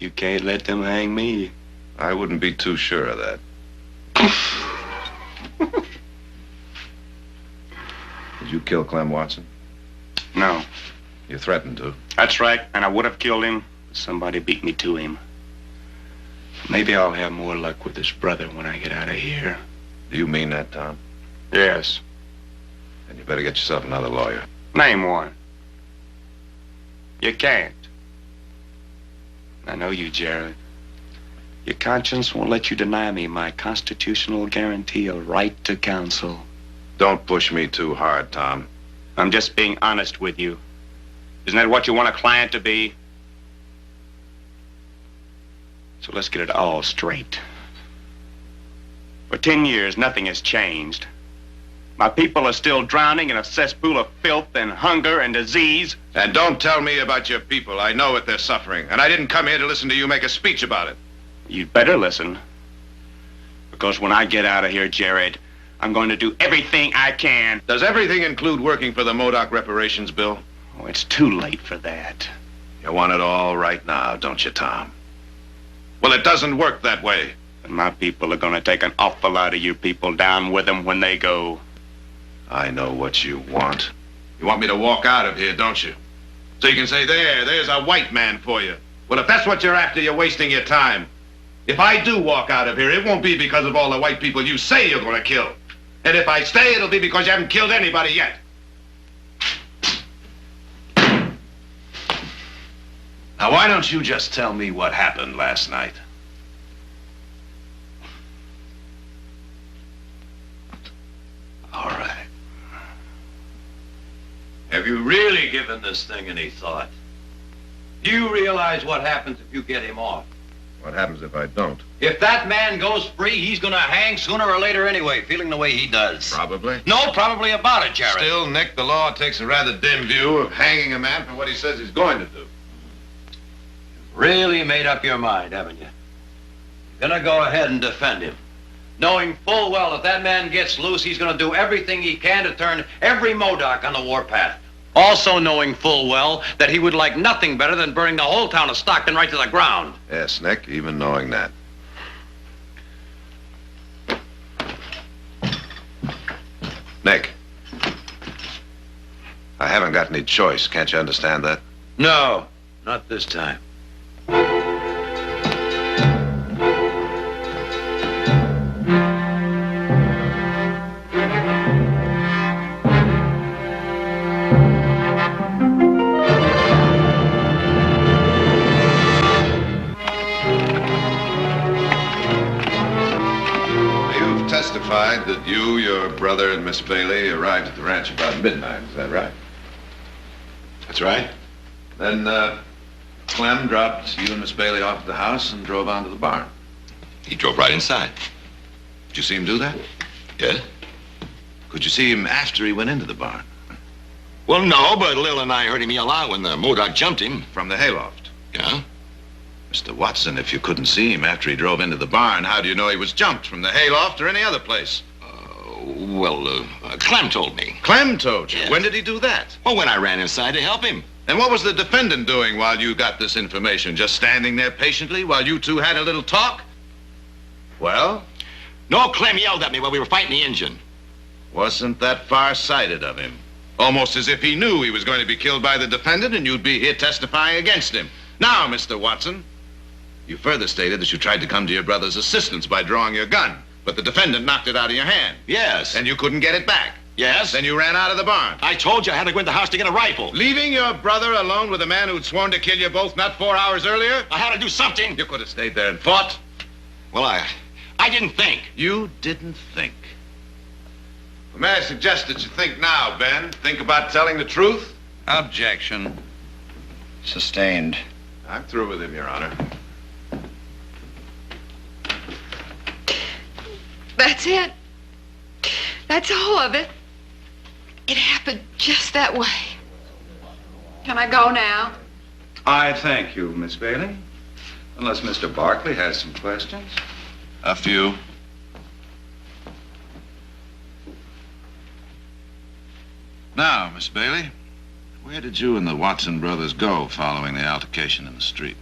You can't let them hang me. I wouldn't be too sure of that. Did you kill Clem Watson? No. You threatened to. That's right, and I would have killed him, but somebody beat me to him. Maybe I'll have more luck with his brother when I get out of here. Do you mean that, Tom? Yes. Then you better get yourself another lawyer. Name one. You can't. I know you, Jared. Your conscience won't let you deny me my constitutional guarantee of right to counsel. Don't push me too hard, Tom. I'm just being honest with you. Isn't that what you want a client to be? So let's get it all straight. For 10 years, nothing has changed. My people are still drowning in a cesspool of filth and hunger and disease. And don't tell me about your people. I know what they're suffering. And I didn't come here to listen to you make a speech about it. You'd better listen. Because when I get out of here, Jared, I'm going to do everything I can. Does everything include working for the Modoc reparations bill? Oh, it's too late for that. You want it all right now, don't you, Tom? Well, it doesn't work that way. And my people are going to take an awful lot of you people down with them when they go. I know what you want. You want me to walk out of here, don't you? So you can say, there's a white man for you. Well, if that's what you're after, you're wasting your time. If I do walk out of here, it won't be because of all the white people you say you're going to kill. And if I stay, it'll be because you haven't killed anybody yet. Now, why don't you just tell me what happened last night? All right. Have you really given this thing any thought? Do you realize what happens if you get him off? What happens if I don't? If that man goes free, he's gonna hang sooner or later anyway, feeling the way he does. Probably. No, probably about it, Jared. Still, Nick, the law takes a rather dim view of hanging a man for what he says he's going to do. Really made up your mind, haven't you? You're gonna go ahead and defend him, knowing full well if that man gets loose, he's gonna do everything he can to turn every Modoc on the warpath. Also knowing full well that he would like nothing better than burning the whole town of Stockton right to the ground. Yes, Nick, even knowing that. Nick, I haven't got any choice. Can't you understand that? No, not this time. Testified that you, your brother, and Miss Bailey arrived at the ranch about midnight. Is that right? That's right. Then, Clem dropped you and Miss Bailey off at the house and drove on to the barn. He drove right inside. Did you see him do that? Yes? Could you see him after he went into the barn? Well, no, but Lil and I heard him yell out when the Modoc jumped him. From the hayloft? Yeah? Mr. Watson, if you couldn't see him after he drove into the barn, how do you know he was jumped from the hayloft or any other place? Clem told me. Clem told you? Yes. When did he do that? Well, when I ran inside to help him. And what was the defendant doing while you got this information? Just standing there patiently while you two had a little talk? Well? No, Clem yelled at me while we were fighting the engine. Wasn't that far-sighted of him? Almost as if he knew he was going to be killed by the defendant and you'd be here testifying against him. Now, Mr. Watson, you further stated that you tried to come to your brother's assistance by drawing your gun, but the defendant knocked it out of your hand. Yes. And you couldn't get it back. Yes. Then you ran out of the barn. I told you I had to go in the house to get a rifle. Leaving your brother alone with a man who'd sworn to kill you both not 4 hours earlier? I had to do something. You could have stayed there and fought. Well, I didn't think. You didn't think. Well, may I suggest that you think now, Ben? Think about telling the truth? Objection. Sustained. I'm through with him, Your Honor. That's it. That's all of it. It happened just that way. Can I go now? I thank you, Miss Bailey. Unless Mr. Barkley has some questions. A few. Now, Miss Bailey, where did you and the Watson brothers go following the altercation in the street?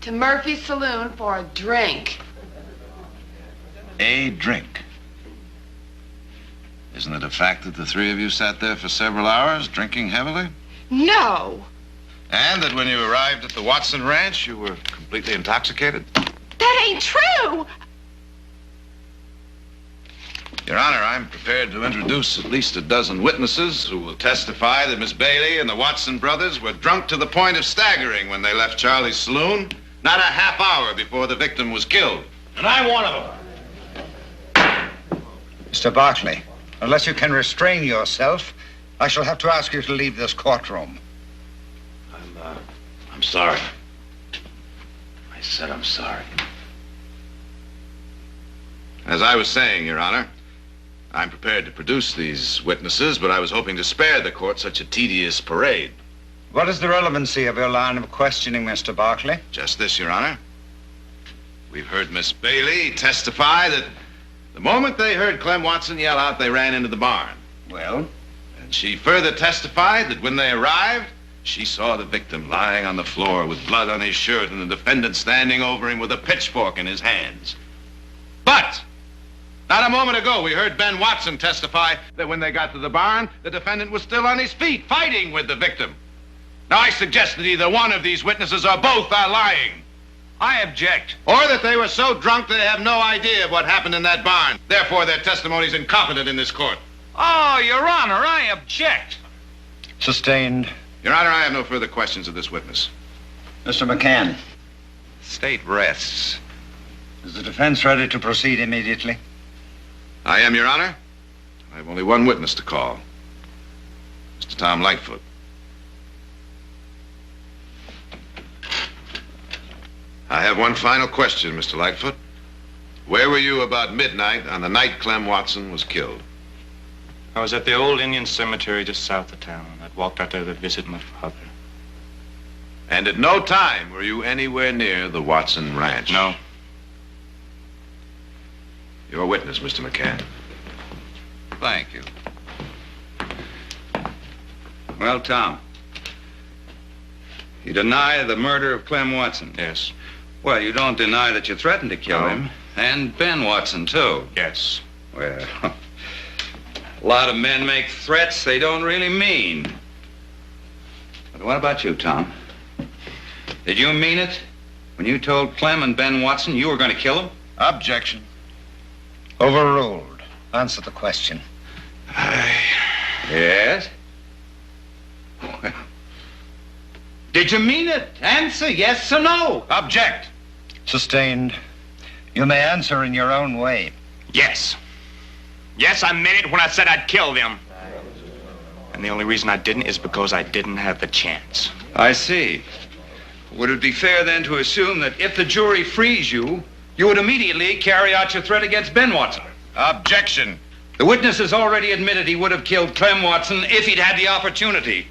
to Murphy's Saloon for a drink. A drink. Isn't it a fact that the three of you sat there for several hours, drinking heavily? No, And that when you arrived at the Watson Ranch, you were completely intoxicated? that ain't true. Your Honor, I'm prepared to introduce at least a dozen witnesses who will testify that Miss Bailey and the Watson brothers were drunk to the point of staggering when they left Charlie's saloon, not a half hour before the victim was killed. And I'm one of them. Mr. Barkley, unless you can restrain yourself, I shall have to ask you to leave this courtroom. I'm sorry. I said I'm sorry. As I was saying, Your Honor, I'm prepared to produce these witnesses, but I was hoping to spare the court such a tedious parade. What is the relevancy of your line of questioning, Mr. Barkley? Just this, Your Honor. We've heard Miss Bailey testify that the moment they heard Clem Watson yell out, they ran into the barn. Well? And she further testified that when they arrived, she saw the victim lying on the floor with blood on his shirt and the defendant standing over him with a pitchfork in his hands. But not a moment ago, we heard Ben Watson testify that when they got to the barn, the defendant was still on his feet, fighting with the victim. Now, I suggest that either one of these witnesses or both are lying. I object. Or that they were so drunk they have no idea of what happened in that barn. Therefore, their testimony is incompetent in this court. Oh, Your Honor, I object. Sustained. Your Honor, I have no further questions of this witness. Mr. McCann, State rests. is the defense ready to proceed immediately? I am, Your Honor. I have only one witness to call. Mr. Tom Lightfoot. I have one final question, Mr. Lightfoot. Where were you about midnight on the night Clem Watson was killed? I was at the old Indian cemetery just south of town. I'd walked out there to visit my father. And at no time were you anywhere near the Watson Ranch? No. Your witness, Mr. McCann. Thank you. Well, Tom, you deny the murder of Clem Watson? Yes. Well, you don't deny that you threatened to kill No. him. And Ben Watson, too. Yes. Well, a lot of men make threats they don't really mean. But what about you, Tom? Did you mean it when you told Clem and Ben Watson you were going to kill him? Objection. Overruled. Answer the question. Yes? Well, did you mean it? Answer yes or no. Object. Sustained. You may answer in your own way. Yes. Yes, I meant it when I said I'd kill them. And the only reason I didn't is because I didn't have the chance. I see. Would it be fair then to assume that if the jury frees you, you would immediately carry out your threat against Ben Watson? Objection. The witness has already admitted he would have killed Clem Watson if he'd had the opportunity.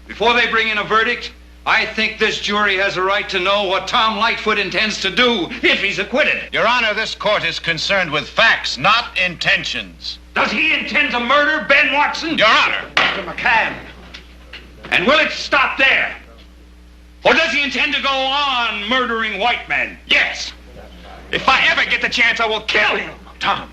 Before they bring in a verdict, I think this jury has a right to know what Tom Lightfoot intends to do if he's acquitted. Your Honor, this court is concerned with facts, not intentions. Does he intend to murder Ben Watson? Your Honor. Mr. McCann. And will it stop there? Or does he intend to go on murdering white men? Yes. If I ever get the chance, I will kill him. Tom.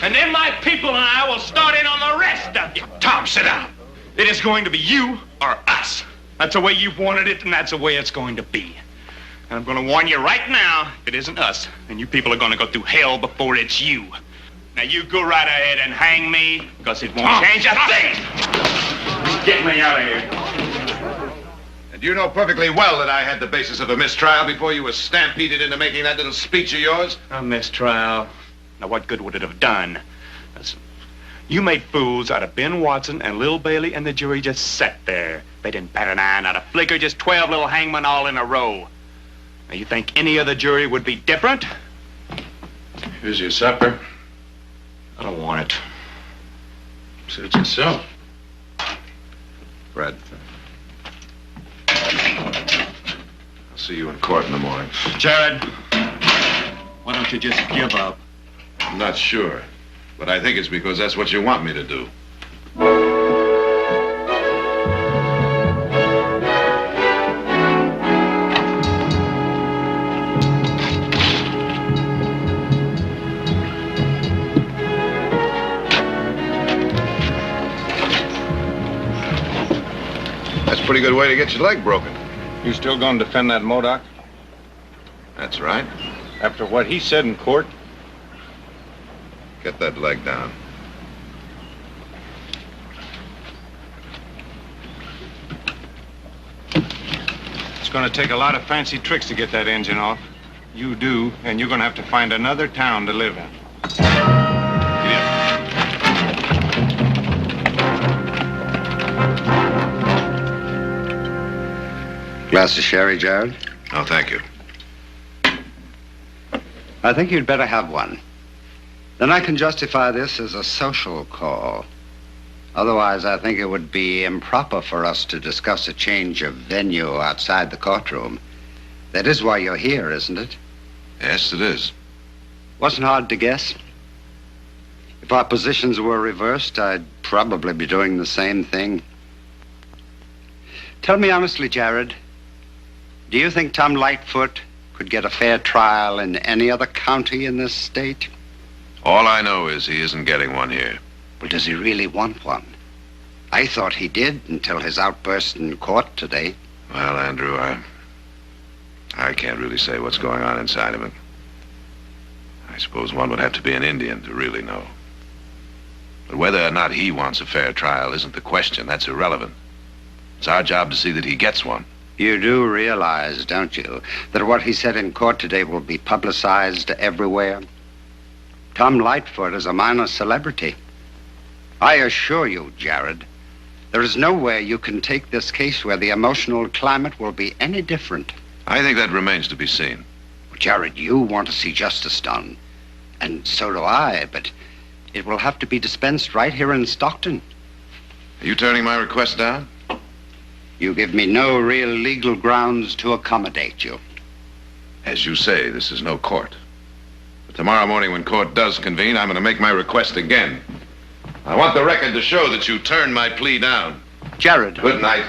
And then my people and I will start in on the rest of you. Tom, sit down. It is going to be you or us. That's the way you've wanted it, and that's the way it's going to be. And I'm going to warn you right now, if it isn't us, then you people are going to go through hell before it's you. Now, you go right ahead and hang me, because it won't change a thing. Get me out of here. And you know perfectly well that I had the basis of a mistrial before you were stampeded into making that little speech of yours. A mistrial. Now, what good would it have done? Listen, you made fools out of Ben Watson and Lil Bailey, and the jury just sat there. They didn't bat an eye, not a flicker, just 12 little hangmen all in a row. Now, you think any other jury would be different? Here's your supper. I don't want it. Suit yourself. Fred. I'll see you in court in the morning. Jared, why don't you just give up? I'm not sure, but I think it's because that's what you want me to do. pretty good way to get your leg broken. You still gonna defend that Modoc? That's right. After what he said in court? Get that leg down. It's gonna take a lot of fancy tricks to get that engine off. You do, and you're gonna have to find another town to live in. Glass of sherry, Jared? No, thank you. I think you'd better have one. Then I can justify this as a social call. Otherwise, I think it would be improper for us to discuss a change of venue outside the courtroom. That is why you're here, isn't it? Yes, it is. Wasn't hard to guess. If our positions were reversed, I'd probably be doing the same thing. Tell me honestly, Jared, do you think Tom Lightfoot could get a fair trial in any other county in this state? All I know is he isn't getting one here. Well, does he really want one? I thought he did until his outburst in court today. Well, Andrew, I can't really say what's going on inside of him. I suppose one would have to be an Indian to really know. But whether or not he wants a fair trial isn't the question. That's irrelevant. It's our job to see that he gets one. You do realize, don't you, that what he said in court today will be publicized everywhere? Tom Lightfoot is a minor celebrity. I assure you, Jared, there is nowhere you can take this case where the emotional climate will be any different. I think that remains to be seen. Jared, you want to see justice done. And so do I, but it will have to be dispensed right here in Stockton. Are you turning my request down? You give me no real legal grounds to accommodate you. As you say, this is no court. But tomorrow morning when court does convene, I'm going to make my request again. I want the record to show that you turned my plea down. Jared. Good night.